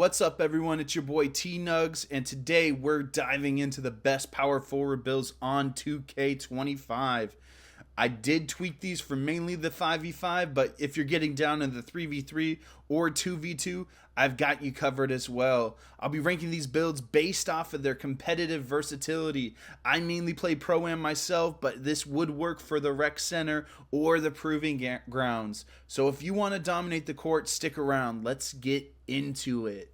What's up, everyone? It's your boy T-Nugs, and today we're diving into the best power forward builds on 2K25. I did tweak these for mainly the 5v5, but if you're getting down in the 3v3 or 2v2, I've got you covered as well. I'll be ranking these builds based off of their competitive versatility. I mainly play Pro-Am myself, but this would work for the Rec Center or the Proving Grounds. So if you want to dominate the court, stick around. Let's get into it.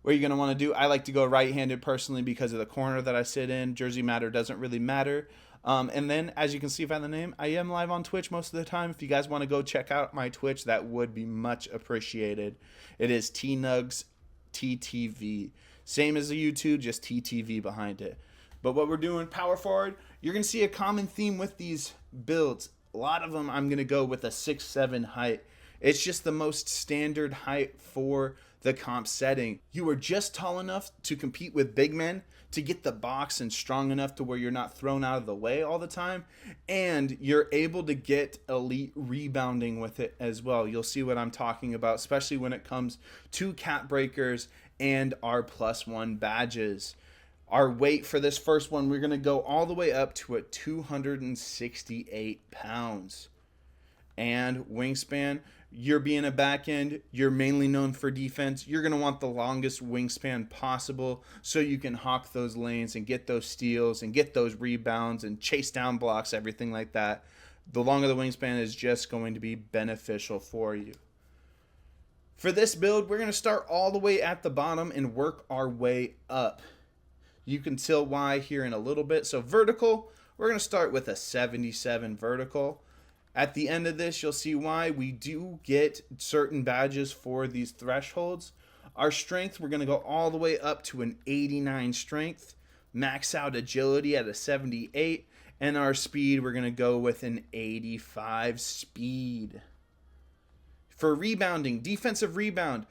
What you're going to want to do, I like to go right-handed personally because of the corner that I sit in. Jersey matter doesn't really matter. And then, as you can see by the name, I am live on Twitch most of the time. If you guys want to go check out my Twitch, that would be much appreciated. It is T-Nugs TTV. Same as the YouTube, just TTV behind it. But what we're doing, power forward, you're going to see a common theme with these builds. A lot of them, I'm going to go with a 6'7" height. It's just the most standard height for the comp setting. You are just tall enough to compete with big men, to get the box and strong enough to where you're not thrown out of the way all the time, and you're able to get elite rebounding with it as well. You'll see what I'm talking about, especially when it comes to cap breakers and our +1 badges. Our weight for this first one, we're going to go all the way up to 268 pounds. And wingspan, you're being a back end, you're mainly known for defense. You're going to want the longest wingspan possible so you can hawk those lanes and get those steals and get those rebounds and chase down blocks, everything like that. The longer the wingspan is just going to be beneficial for you. For this build, we're going to start all the way at the bottom and work our way up. You can tell why here in a little bit. So vertical, we're going to start with a 77 vertical. At the end of this, you'll see why we do get certain badges for these thresholds. Our strength, we're going to go all the way up to an 89 strength. Max out agility at a 78. And our speed, we're going to go with an 85 speed. For rebounding, defensive rebound,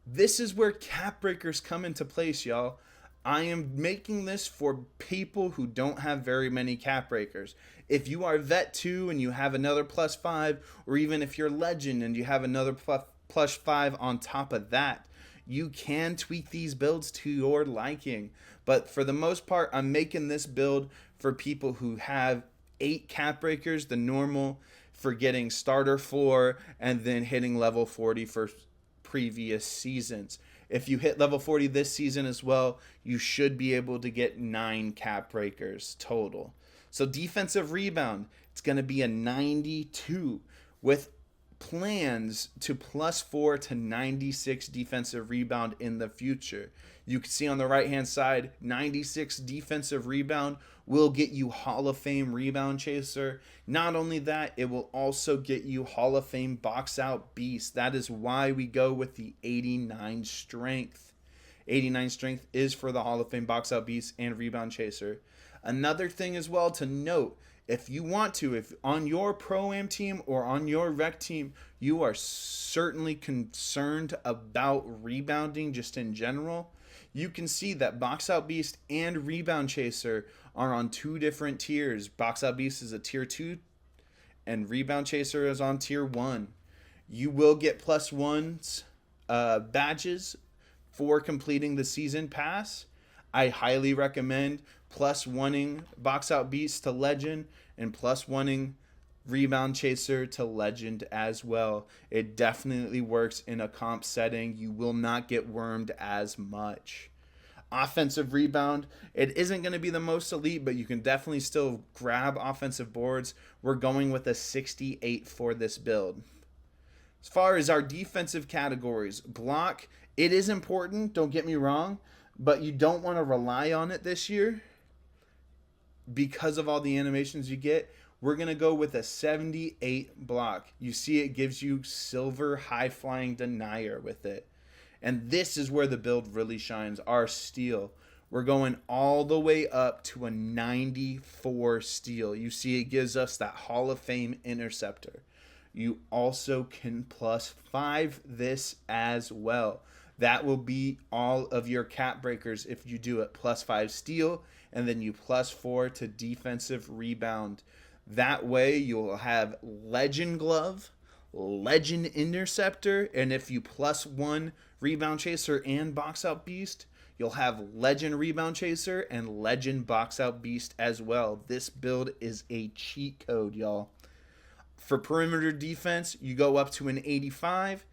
this is where cap breakers come into place, y'all. I am making this for people who don't have very many cap breakers. If you are vet 2 and you have another +5, or even if you're legend and you have another +5 on top of that, you can tweak these builds to your liking. But for the most part, I'm making this build for people who have 8 cap breakers, the normal for getting starter floor and then hitting level 40 for previous seasons. If you hit level 40 this season as well, you should be able to get 9 cap breakers total. So defensive rebound, it's going to be a 92 with plans to +4 to 96 defensive rebound in the future. You can see on the right hand side, 96 defensive rebound will get you Hall of Fame rebound chaser. Not only that, it will also get you Hall of Fame box out beast. That is why we go with the 89 strength. 89 strength is for the Hall of Fame box out beast and rebound chaser. Another thing as well to note, if you want to, if on your Pro-Am team or on your Rec team, you are certainly concerned about rebounding just in general, you can see that Box Out Beast and Rebound Chaser are on 2 different tiers. Box Out Beast is a tier 2 and Rebound Chaser is on tier 1. You will get +1s badges for completing the season pass. I highly recommend +1ing Box Out Beast to Legend and +1ing Rebound Chaser to Legend as well. It definitely works in a comp setting. You will not get wormed as much. Offensive rebound, it isn't going to be the most elite, but you can definitely still grab offensive boards. We're going with a 68 for this build. As far as our defensive categories, block, it is important, don't get me wrong, but you don't want to rely on it this year because of all the animations you get. We're going to go with a 78 block. You see it gives you silver high flying denier with it. And this is where the build really shines, our steal. We're going all the way up to a 94 steal. You see it gives us that Hall of Fame interceptor. You also can +5 this as well. That will be all of your cap breakers if you do it. +5 steal, and then you +4 to defensive rebound. That way you'll have Legend Glove, Legend Interceptor, and if you plus one Rebound Chaser and Box Out Beast, you'll have Legend Rebound Chaser and Legend Box Out Beast as well. This build is a cheat code, y'all. For perimeter defense, you go up to an 85,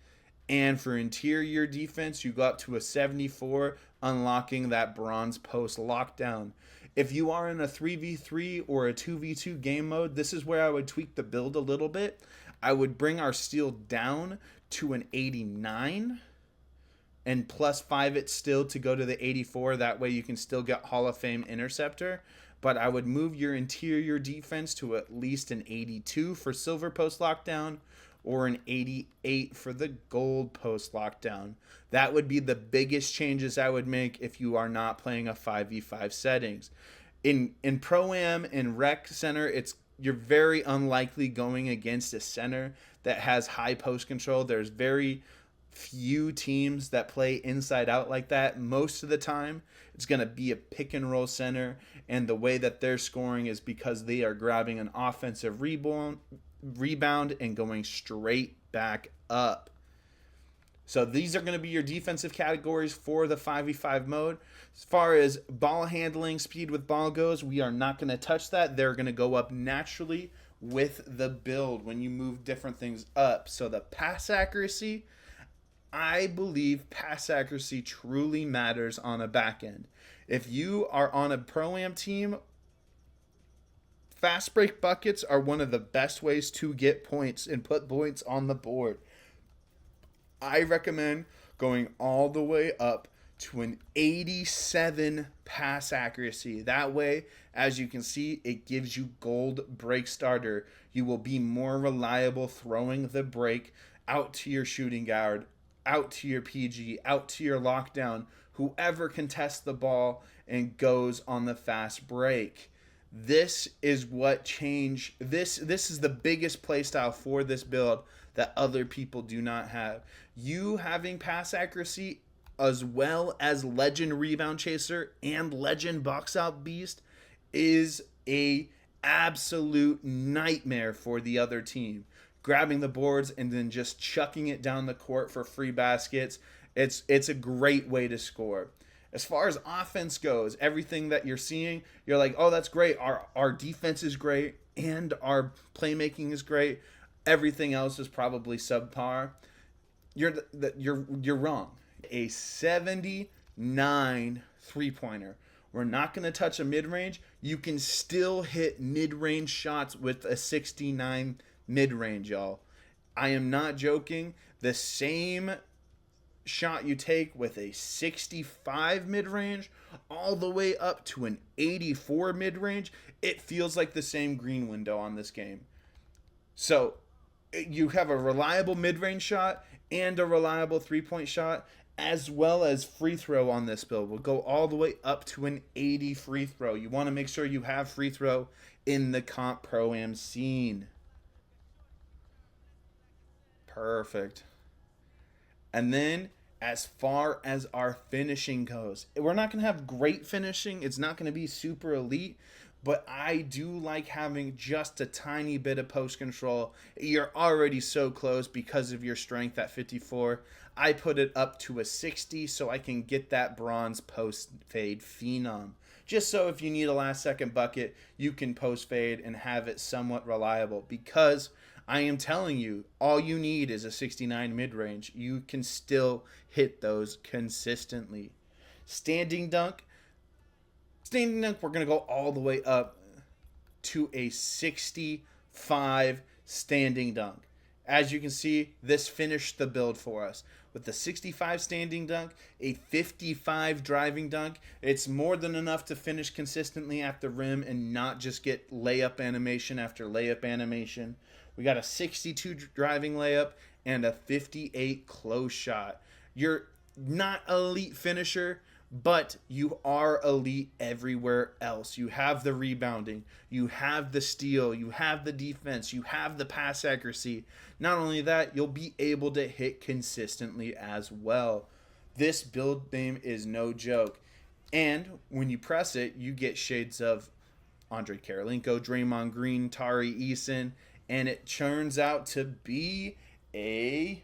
and for interior defense, you go up to a 74, unlocking that bronze post lockdown. If you are in a 3v3 or a 2v2 game mode, this is where I would tweak the build a little bit. I would bring our steel down to an 89 and plus 5 it still to go to the 84. That way you can still get Hall of Fame Interceptor. But I would move your interior defense to at least an 82 for silver post lockdown or an 88 for the gold post lockdown. That would be the biggest changes I would make if you are not playing a 5v5 settings. In Pro-Am and Rec Center, you're very unlikely going against a center that has high post control. There's very few teams that play inside out like that. Most of the time, it's going to be a pick and roll center, and the way that they're scoring is because they are grabbing an offensive rebound and going straight back up. So these are going to be your defensive categories for the 5v5 mode. As far as ball handling, speed with ball goes, we are not going to touch that. They're going to go up naturally with the build when you move different things up. So the pass accuracy, I believe pass accuracy truly matters on a back end. If you are on a Pro-Am team, fast break buckets are one of the best ways to get points and put points on the board. I recommend going all the way up to an 87 pass accuracy. That way, as you can see, it gives you gold break starter. You will be more reliable throwing the break out to your shooting guard, out to your PG, out to your lockdown, whoever contests the ball and goes on the fast break. This is what changed. This is the biggest playstyle for this build that other people do not have. You having pass accuracy as well as Legend Rebound Chaser and Legend Box Out Beast is a absolute nightmare for the other team. Grabbing the boards and then just chucking it down the court for free baskets. It's a great way to score. As far as offense goes, everything that you're seeing, you're like, oh, that's great. Our defense is great and our playmaking is great. Everything else is probably subpar. You're wrong. A 79 three-pointer. We're not going to touch a mid-range. You can still hit mid-range shots with a 69 mid-range, y'all. I am not joking. The same shot you take with a 65 mid-range all the way up to an 84 mid-range, it feels like the same green window on this game. So you have a reliable mid-range shot and a reliable three-point shot, as well as free throw on this build. We'll go all the way up to an 80 free throw. You want to make sure you have free throw in the comp Pro-Am scene. Perfect. And then as far as our finishing goes, we're not going to have great finishing. It's not going to be super elite, but I do like having just a tiny bit of post control. You're already so close because of your strength at 54. I put it up to a 60 so I can get that bronze post fade phenom. Just so if you need a last second bucket, you can post fade and have it somewhat reliable, because I am telling you, all you need is a 69 mid-range. You can still hit those consistently. Standing dunk, we're going to go all the way up to a 65 standing dunk. As you can see, this finished the build for us. With the 65 standing dunk, a 55 driving dunk, it's more than enough to finish consistently at the rim and not just get layup animation after layup animation. We got a 62 driving layup and a 58 close shot. You're not an elite finisher, but you are elite everywhere else. You have the rebounding, you have the steal, you have the defense, you have the pass accuracy. Not only that, you'll be able to hit consistently as well. This build name is no joke. And when you press it, you get shades of Andre Karolinko, Draymond Green, Tari Eason, and it turns out to be a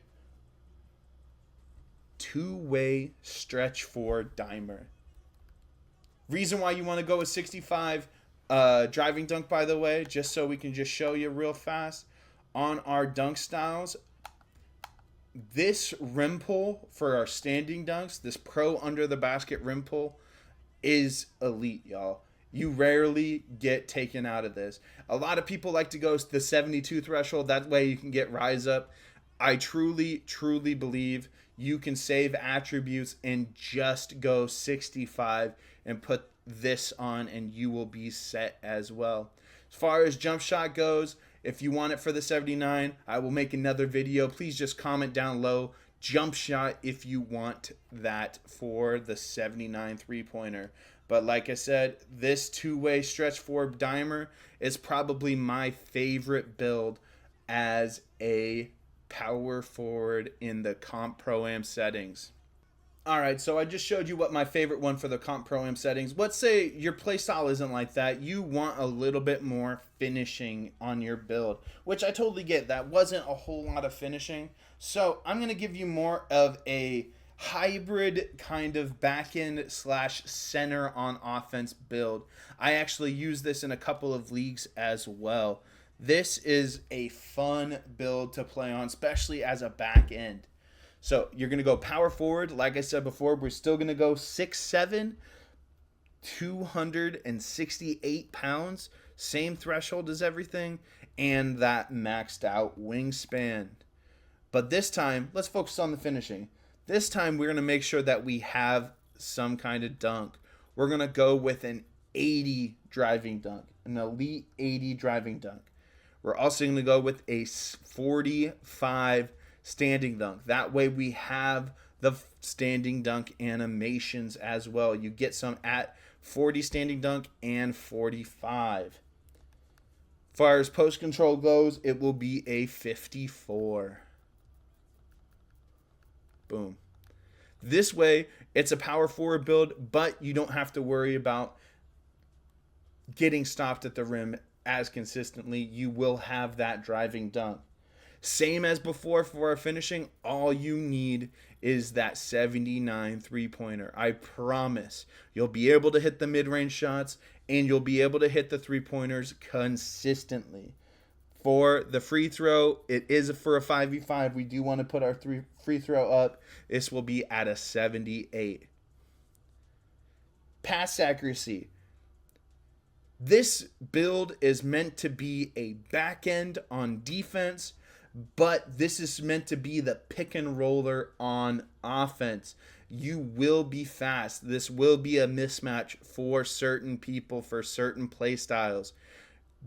two-way stretch four dimer. Reason why you want to go with 65 driving dunk, by the way, just so we can just show you real fast on our dunk styles. This rim pull for our standing dunks, this pro under the basket rim pull, is elite, y'all. You rarely get taken out of this. A lot of people like to go to the 72 threshold. That way you can get rise up. I truly, truly believe you can save attributes and just go 65 and put this on, and you will be set as well. As far as jump shot goes, if you want it for the 79, I will make another video. Please just comment down low, jump shot, if you want that for the 79 three-pointer. But like I said, this two-way stretch four dimer is probably my favorite build as a power forward in the Comp Pro-Am settings. Alright, so I just showed you what my favorite one for the Comp Pro-Am settings. Let's say your playstyle isn't like that. You want a little bit more finishing on your build, which I totally get. That wasn't a whole lot of finishing. So I'm going to give you more of a hybrid kind of back end slash center on offense build. I actually use this in a couple of leagues as well. This is a fun build to play on, especially as a back end. So you're going to go power forward. Like I said before, we're still going to go 6'7", 268 pounds. Same threshold as everything. And that maxed out wingspan. But this time, let's focus on the finishing. This time, we're going to make sure that we have some kind of dunk. We're going to go with an 80 driving dunk. An elite 80 driving dunk. We're also going to go with a 45 standing dunk. That way we have the standing dunk animations as well. You get some at 40 standing dunk and 45. As far as post control goes, it will be a 54. Boom. This way, it's a power forward build, but you don't have to worry about getting stopped at the rim as consistently. You will have that driving dunk. Same as before for our finishing, all you need is that 79 three-pointer. I promise you'll be able to hit the mid-range shots and you'll be able to hit the three-pointers consistently. For the free throw, it is for a 5v5. We do want to put our free throw up. This will be at a 78. Pass accuracy. This build is meant to be a back end on defense, but this is meant to be the pick and roller on offense. You will be fast. This will be a mismatch for certain people, for certain play styles.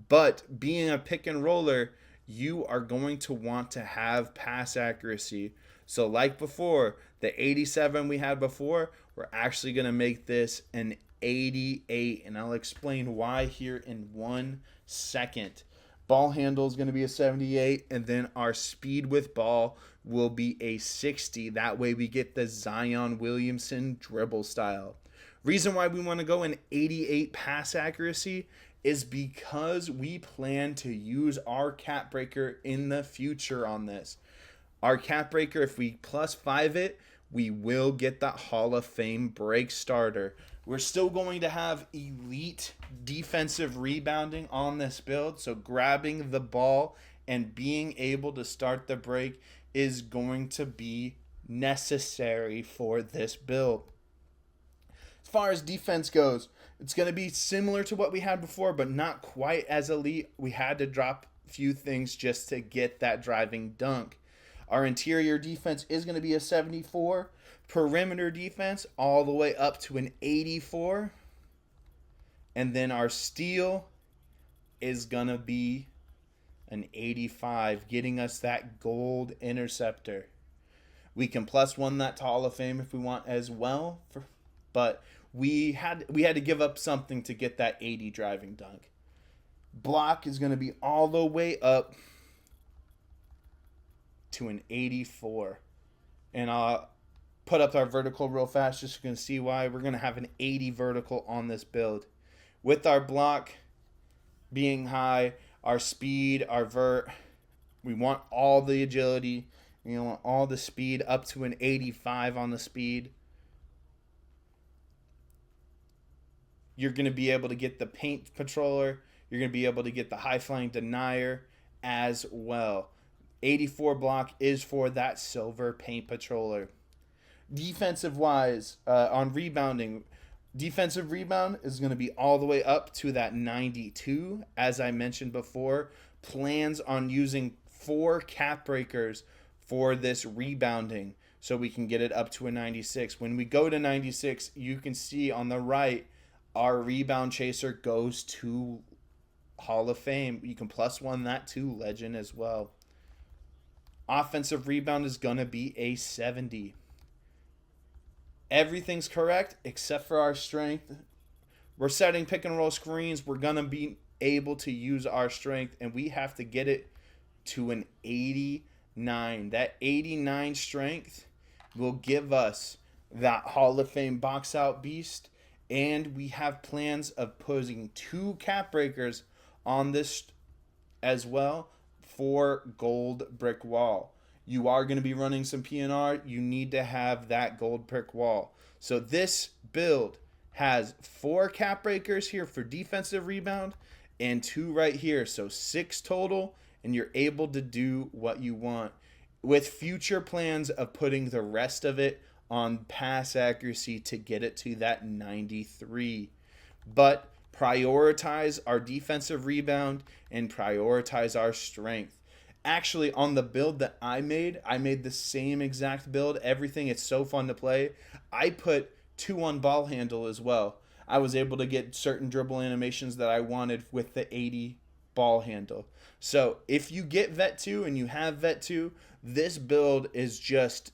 But being a pick and roller, you are going to want to have pass accuracy. So like before, the 87 we had before, we're actually going to make this an 88. And I'll explain why here in 1 second. Ball handle is going to be a 78, and then our speed with ball will be a 60. That way we get the Zion Williamson dribble style. Reason why we want to go an 88 pass accuracy is because we plan to use our cap breaker in the future on this. Our cap breaker, if we +5 it, we will get that Hall of Fame break starter. We're still going to have elite defensive rebounding on this build, so grabbing the ball and being able to start the break is going to be necessary for this build. As far as defense goes, it's going to be similar to what we had before, but not quite as elite. We had to drop a few things just to get that driving dunk. Our interior defense is going to be a 74. Perimeter defense all the way up to an 84. And then our steal is going to be an 85, getting us that gold interceptor. We can +1 that to Hall of Fame if we want as well, but we had to give up something to get that 80 driving dunk. Block is going to be all the way up to an 84. And I'll put up our vertical real fast just so you can see why. We're going to have an 80 vertical on this build. With our block being high, our speed, our vert We want all the agility. We want all the speed up to an 85 on the speed. You're going to be able to get the paint controller. You're going to be able to get the high flying denier as well. 84 block is for that silver paint controller. Defensive wise, on rebounding, defensive rebound is going to be all the way up to that 92. As I mentioned before, plans on using 4 cap breakers for this rebounding so we can get it up to a 96. When we go to 96, you can see on the right, our rebound chaser goes to Hall of Fame. You can +1 that to Legend as well. Offensive rebound is going to be a 70. Everything's correct except for our strength. We're setting pick and roll screens. We're going to be able to use our strength, and we have to get it to an 89. That 89 strength will give us that Hall of Fame box out beast, and we have plans of putting 2 cap breakers on this as well for gold brick wall. You are going to be running some PNR. You need to have that gold brick wall. So this build has 4 cap breakers here for defensive rebound and 2 right here. So 6 total, and you're able to do what you want with future plans of putting the rest of it on pass accuracy to get it to that 93. But prioritize our defensive rebound and prioritize our strength. Actually, on the build that I made the same exact build. Everything, it's so fun to play. I put 2 on ball handle as well. I was able to get certain dribble animations that I wanted with the 80 ball handle. So if you get Vet 2 and you have Vet 2, this build is just,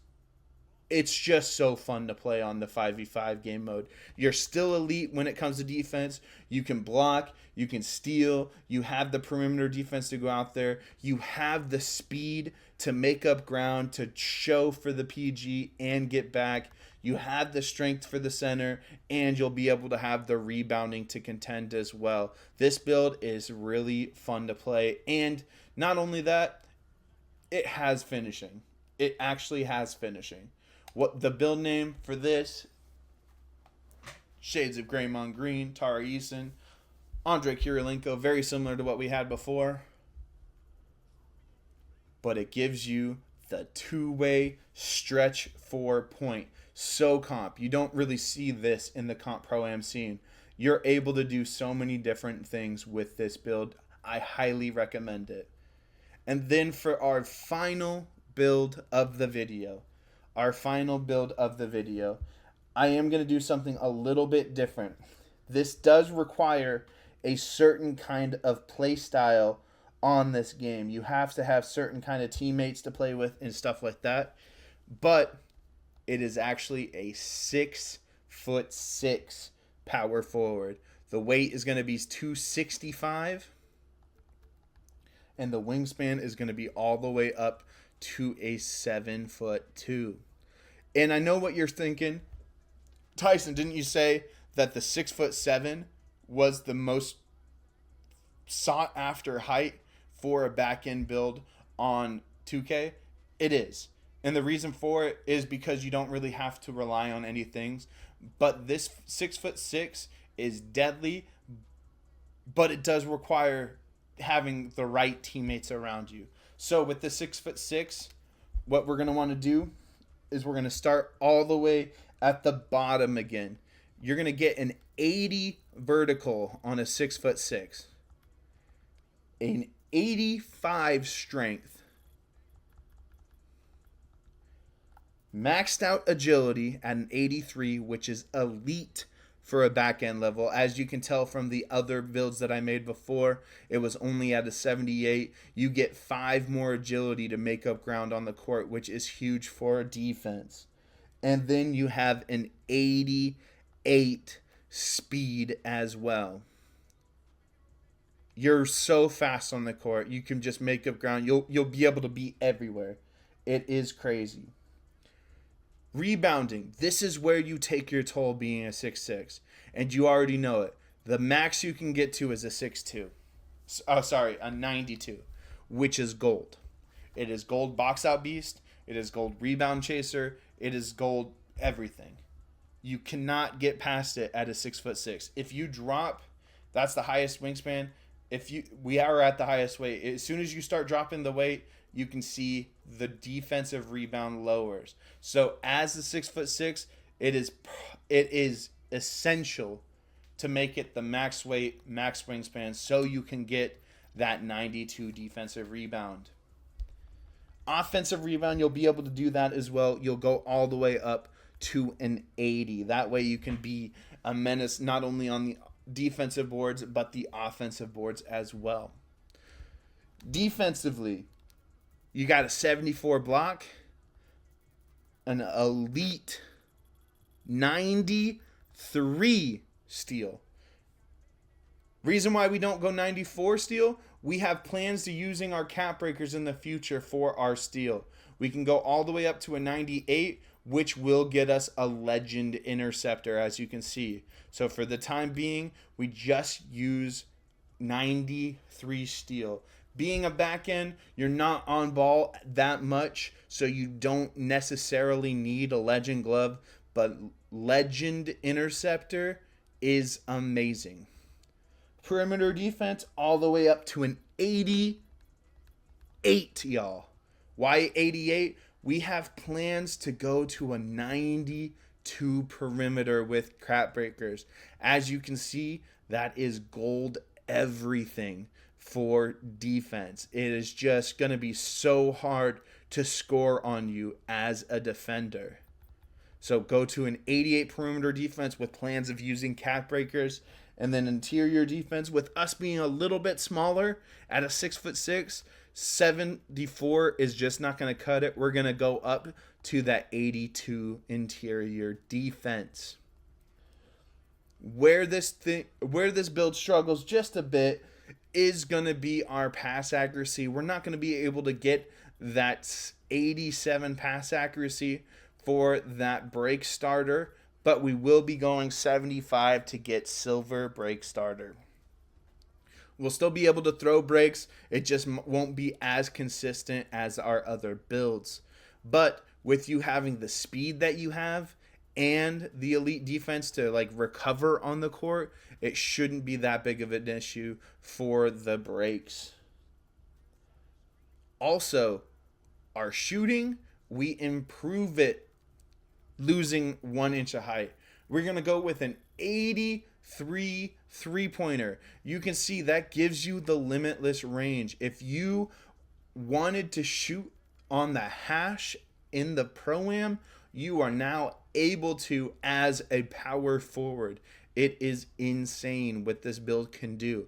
it's just so fun to play on the 5v5 game mode. You're still elite when it comes to defense. You can block, you can steal, you have the perimeter defense to go out there. You have the speed to make up ground, to show for the PG and get back. You have the strength for the center, and you'll be able to have the rebounding to contend as well. This build is really fun to play, and not only that, it has finishing. It actually has finishing. What the build name for this? Shades of Greymon Green, Tara Eason, Andre Kirilenko, very similar to what we had before. But it gives you the 2-way stretch 4-point. So comp. You don't really see this in the comp pro-am scene. You're able to do so many different things with this build. I highly recommend it. And then for our final build of the video, I am going to do something a little bit different. This does require a certain kind of play style on this game. You have to have certain kind of teammates to play with and stuff like that. But it is actually a 6'6" power forward. The weight is going to be 265, and the wingspan is going to be all the way up to a 7'2". And I know what you're thinking. Tyson, didn't you say that the 6'7" was the most sought after height for a back end build on 2K? It is. And the reason for it is because you don't really have to rely on any things. But this 6'6" is deadly, but it does require having the right teammates around you. So with the 6'6", what we're going to want to do is we're going to start all the way at the bottom again. You're going to get an 80 vertical on a 6'6", an 85 strength, maxed out agility at an 83, which is elite for a back end level. As you can tell from the other builds that I made before, it was only at a 78. You get 5 more agility to make up ground on the court, which is huge for defense. And then you have an 88 speed as well. You're so fast on the court. You can just make up ground. You'll be able to be everywhere. It is crazy. Rebounding. This is where you take your toll being a 6'6", and you already know it. The max you can get to is a 6'2". A 92, which is gold. It is gold box out beast. It is gold rebound chaser. It is gold everything. You cannot get past it at a 6'6". If you drop, that's the highest wingspan. If you We are at the highest weight. As soon as you start dropping the weight, you can see the defensive rebound lowers. So as the 6'6", it is essential to make it the max weight, max wingspan, so you can get that 92 defensive rebound. Offensive rebound, you'll be able to do that as well. You'll go all the way up to an 80. That way you can be a menace not only on the defensive boards but the offensive boards as well. Defensively, you got a 74 block, an elite 93 steal. Reason why we don't go 94 steal, we have plans to using our cap breakers in the future for our steal. We can go all the way up to a 98, which will get us a legend interceptor, as you can see. So for the time being, we just use 93 steal. Being a back end, you're not on ball that much, so you don't necessarily need a legend glove, but legend interceptor is amazing. Perimeter defense all the way up to an 88, y'all. Why 88? We have plans to go to a 92 perimeter with crap breakers. As you can see, that is gold everything for defense. It is just going to be so hard to score on you as a defender. So go to an 88 perimeter defense with plans of using cap breakers. And then interior defense, with us being a little bit smaller at a 6'6", 74 is just not going to cut it. We're going to go up to that 82 interior defense. Where this build struggles just a bit is going to be our pass accuracy. We're not going to be able to get that 87 pass accuracy for that break starter, but we will be going 75 to get silver break starter. We'll still be able to throw breaks. It just won't be as consistent as our other builds. But with you having the speed that you have and the elite defense to recover on the court, it shouldn't be that big of an issue for the breaks. Also, our shooting, we improve it losing 1 inch of height. We're going to go with an 83 three-pointer. You can see that gives you the limitless range. If you wanted to shoot on the hash in the Pro-Am, you are now able to as a power forward. It is insane what this build can do.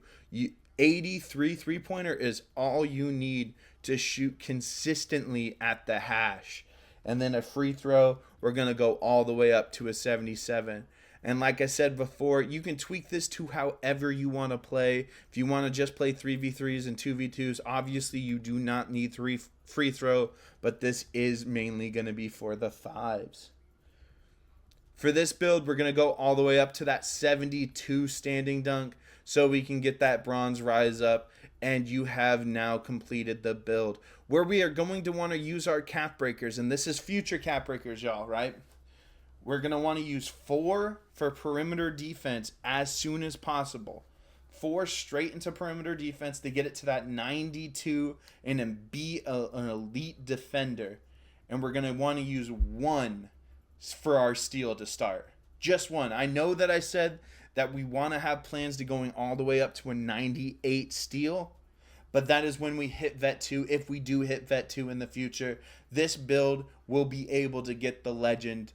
83 three-pointer is all you need to shoot consistently at the hash. And then a free throw, we're going to go all the way up to a 77. And like I said before, you can tweak this to however you want to play. If you want to just play 3v3s and 2v2s, obviously you do not need 3 free throw, but this is mainly going to be for the 5s. For this build, we're going to go all the way up to that 72 standing dunk so we can get that bronze rise up, and you have now completed the build. Where we are going to want to use our cap breakers, and this is future cap breakers, y'all, right? We're going to want to use 4 for perimeter defense as soon as possible. 4 straight into perimeter defense to get it to that 92 and then be an elite defender. And we're going to want to use 1 for our steal to start. Just 1. I know that I said that we want to have plans to going all the way up to a 98 steal, but that is when we hit Vet 2. If we do hit Vet 2 in the future, this build will be able to get the legend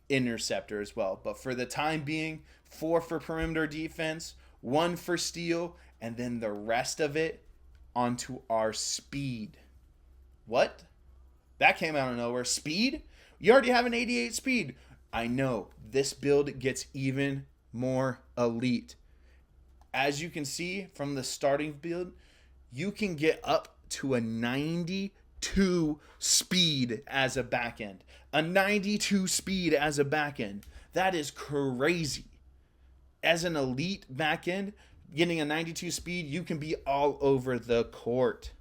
interceptor as well. But for the time being, 4 for perimeter defense, 1 for steal, and then the rest of it onto our speed. What? That came out of nowhere. Speed? You already have an 88 speed. I know. This build gets even more elite. As you can see from the starting build, you can get up to a 92 speed as a back end. A 92 speed as a back end. That is crazy. As an elite back end, getting a 92 speed, you can be all over the court.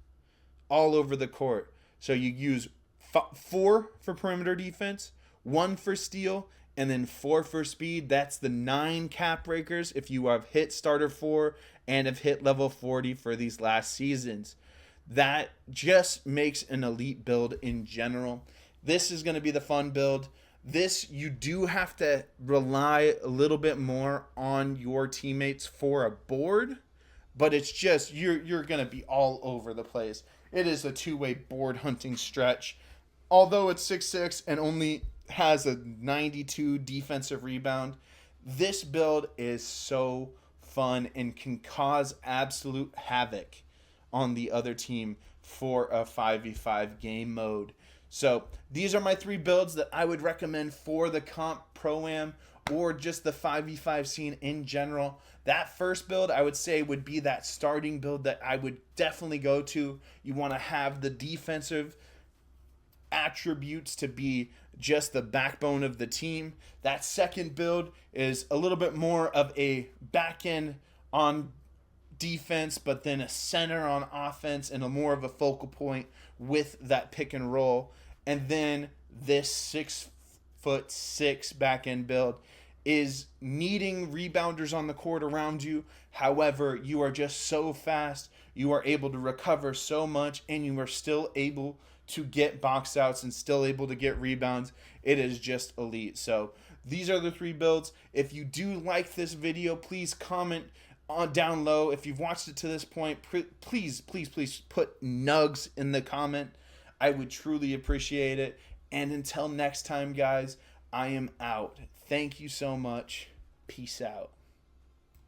All over the court. So you use 4 for perimeter defense, 1 for steal, and then 4 for speed. That's the 9 cap breakers if you have hit starter 4 and have hit level 40 for these last seasons. That just makes an elite build in general. This is going to be the fun build. This, you do have to rely a little bit more on your teammates for a board, but it's just you're going to be all over the place. It is a two-way board hunting stretch. Although it's 6'6" and only has a 92 defensive rebound, this build is so fun and can cause absolute havoc on the other team for a 5v5 game mode. So these are my 3 builds that I would recommend for the comp pro-am or just the 5v5 scene in general. That first build I would say would be that starting build that I would definitely go to. You want to have the defensive attributes to be just the backbone of the team. That second build is a little bit more of a back end on defense, but then a center on offense and a more of a focal point with that pick and roll. And then this 6'6" back end build is needing rebounders on the court around you. However, you are just so fast, you are able to recover so much, and you are still able to get box outs and still able to get rebounds. It is just elite. So these are the 3 builds. If you do like this video, please comment on down low. If you've watched it to this point, please put nugs in the comment. I would truly appreciate it. And until next time, guys, I am out. Thank you so much. Peace out.